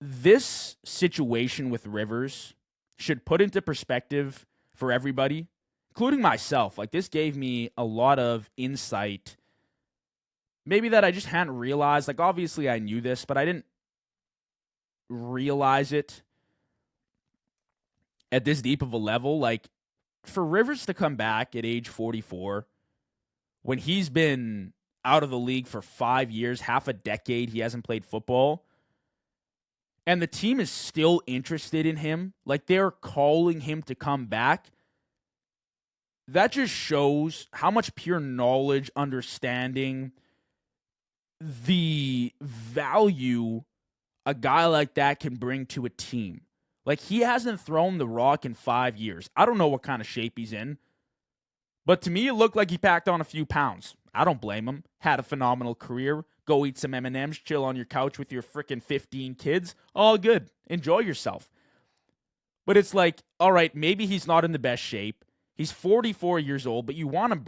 this situation with Rivers should put into perspective for everybody, including myself. Like, this gave me a lot of insight, maybe that I just hadn't realized. Like, obviously I knew this, but I didn't realize it at this deep of a level. Like, for Rivers to come back at age 44, when he's been out of the league for 5 years, half a decade, he hasn't played football, and the team is still interested in him, like they're calling him to come back, that just shows how much pure knowledge, understanding, the value a guy like that can bring to a team. Like, he hasn't thrown the rock in 5 years. I don't know what kind of shape he's in, but to me, it looked like he packed on a few pounds. I don't blame him. Had a phenomenal career. Go eat some M&Ms, chill on your couch with your freaking 15 kids. All good. Enjoy yourself. But it's like, all right, maybe he's not in the best shape. He's 44 years old, but you want him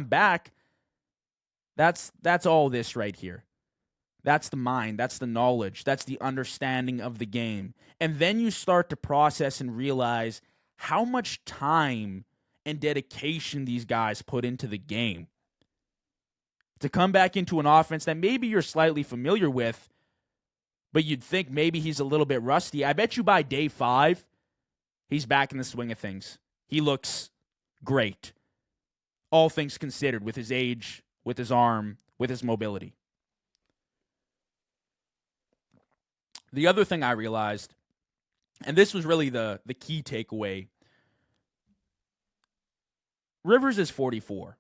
back. That's all this right here. That's the mind. That's the knowledge. That's the understanding of the game. And then you start to process and realize how much time and dedication these guys put into the game. To come back into an offense that maybe you're slightly familiar with, but you'd think maybe he's a little bit rusty. I bet you by day 5, he's back in the swing of things. He looks great, all things considered, with his age, with his arm, with his mobility. The other thing I realized, and this was really the key takeaway, Rivers is 44.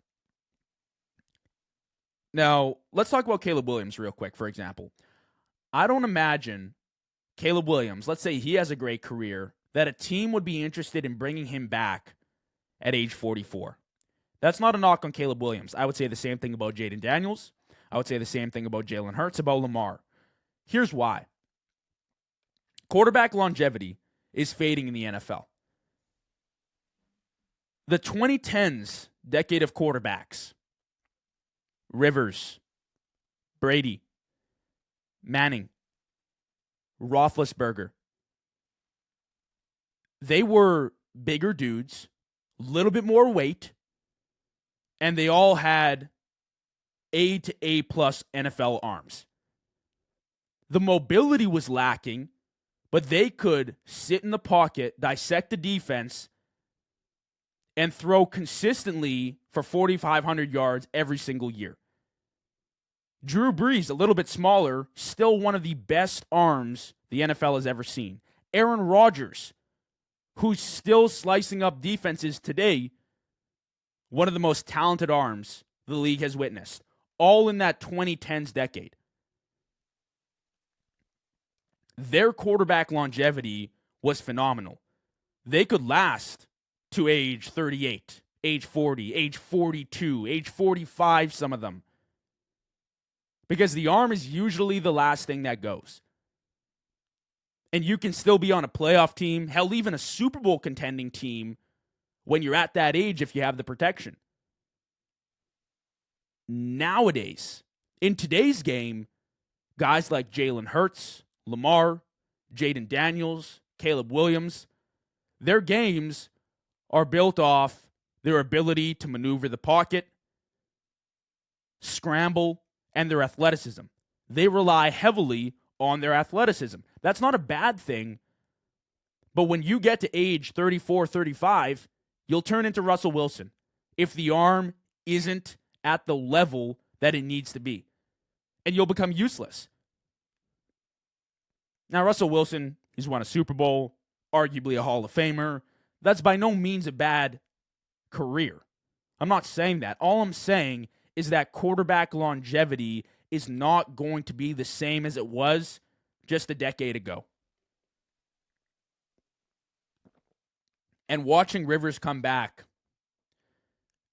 Now, let's talk about Caleb Williams real quick, for example. I don't imagine Caleb Williams, let's say he has a great career, that a team would be interested in bringing him back at age 44. That's not a knock on Caleb Williams. I would say the same thing about Jaden Daniels. I would say the same thing about Jalen Hurts, about Lamar. Here's why. Quarterback longevity is fading in the NFL. The 2010s decade of quarterbacks, Rivers, Brady, Manning, Roethlisberger, they were bigger dudes, a little bit more weight, and they all had A to A plus NFL arms. The mobility was lacking, but they could sit in the pocket, dissect the defense, and throw consistently for 4,500 yards every single year. Drew Brees, a little bit smaller, still one of the best arms the NFL has ever seen. Aaron Rodgers, who's still slicing up defenses today, one of the most talented arms the league has witnessed. All in that 2010s decade. Their quarterback longevity was phenomenal. They could last to age 38, age 40, age 42, age 45, some of them. Because the arm is usually the last thing that goes. And you can still be on a playoff team, hell, even a Super Bowl contending team when you're at that age if you have the protection. Nowadays, in today's game, guys like Jalen Hurts, Lamar, Jaden Daniels, Caleb Williams, their games are built off their ability to maneuver the pocket, scramble, and their athleticism. They rely heavily on their athleticism. That's not a bad thing, but when you get to age 34, 35, you'll turn into Russell Wilson if the arm isn't at the level that it needs to be, and you'll become useless. Now, Russell Wilson, he's won a Super Bowl, arguably a Hall of Famer. That's by no means a bad career. I'm not saying that. All I'm saying is that quarterback longevity is not going to be the same as it was just a decade ago. And watching Rivers come back,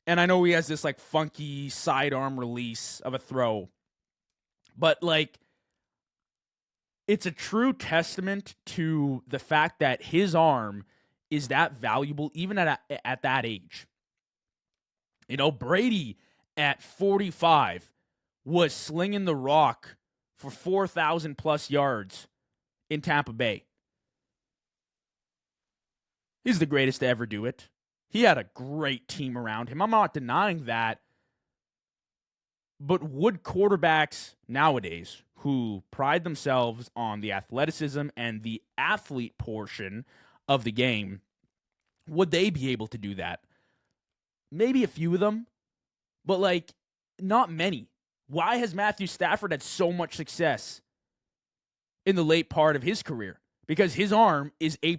and I know he has this like funky sidearm release of a throw, but like, it's a true testament to the fact that his arm is that valuable even at that age. You know, Brady at 45 was slinging the rock for 4,000 plus yards in Tampa Bay. He's the greatest to ever do it. He had a great team around him. I'm not denying that. But would quarterbacks nowadays who pride themselves on the athleticism and the athlete portion of the game, would they be able to do that? Maybe a few of them, but like not many. Why has Matthew Stafford had so much success in the late part of his career? Because his arm is A+.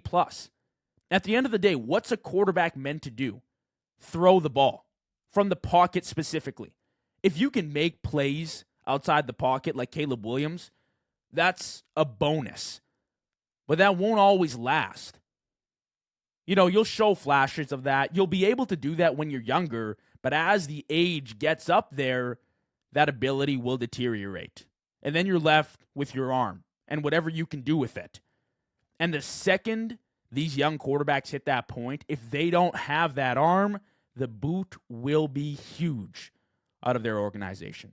At the end of the day, what's a quarterback meant to do? Throw the ball from the pocket specifically. If you can make plays outside the pocket like Caleb Williams, that's a bonus. But that won't always last. You know, you'll show flashes of that. You'll be able to do that when you're younger, but as the age gets up there, that ability will deteriorate. And then you're left with your arm and whatever you can do with it. And the second these young quarterbacks hit that point, if they don't have that arm, the boot will be huge out of their organization.